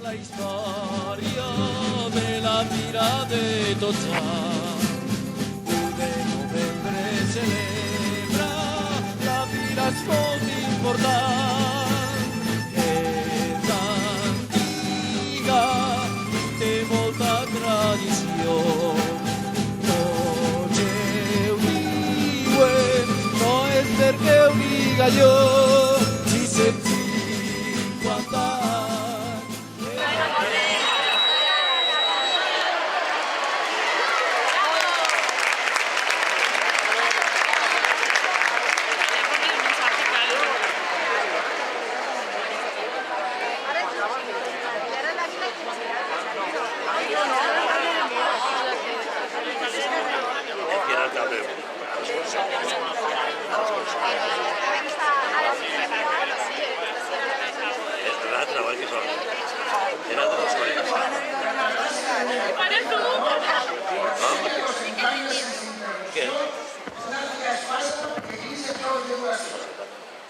La història de la Fira de Tossa, 1 de novembre celebra, la fira és molt important, és antiga i té molta tradició. Tots ho diuen, no és perquè ho diga jo, si 150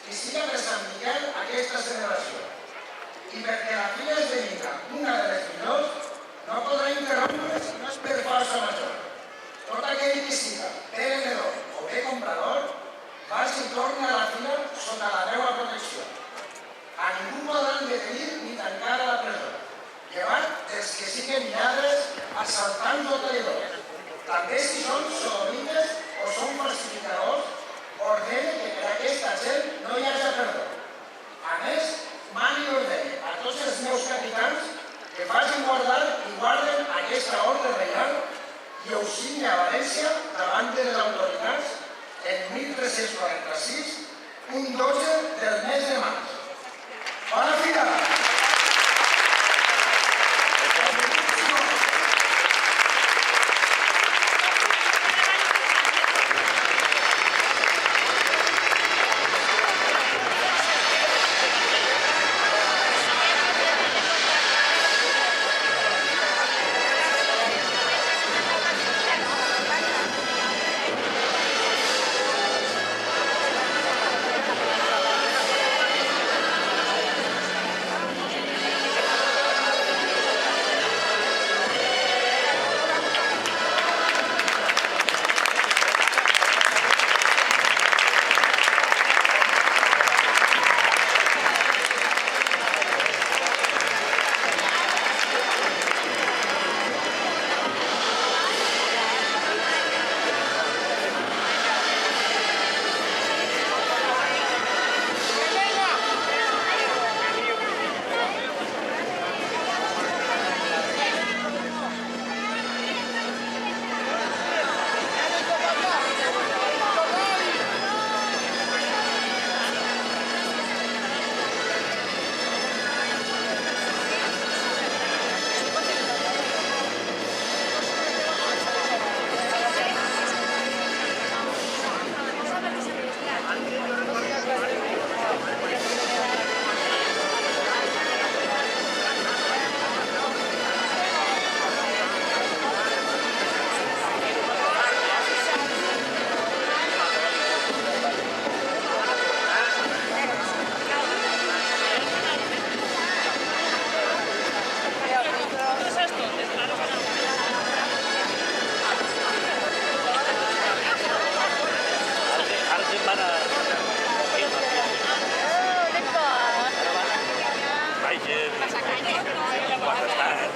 i siga per Sant Miquel aquesta celebració. I perquè la fira esdevingui una de les millors, no podrà interrompre si no és per força major. Tot aquell que siga bé venedor o bé comprador, vagi i torni a la fira sota la meva protecció. A ningú podran detenir ni tancar a la presó, llevat dels que siguen lladres, assaltants o traïdors. També si són sodomines o són falsificadors, ordene que per aquesta gent no hi hagi perdó. A més, mani i ordene a tots els meus capitans que facin guardar i guarden aquesta ordre reial i ho signi a València davant de les autoritats en 1346, un 12 del mes de març. Bona fira! Quan està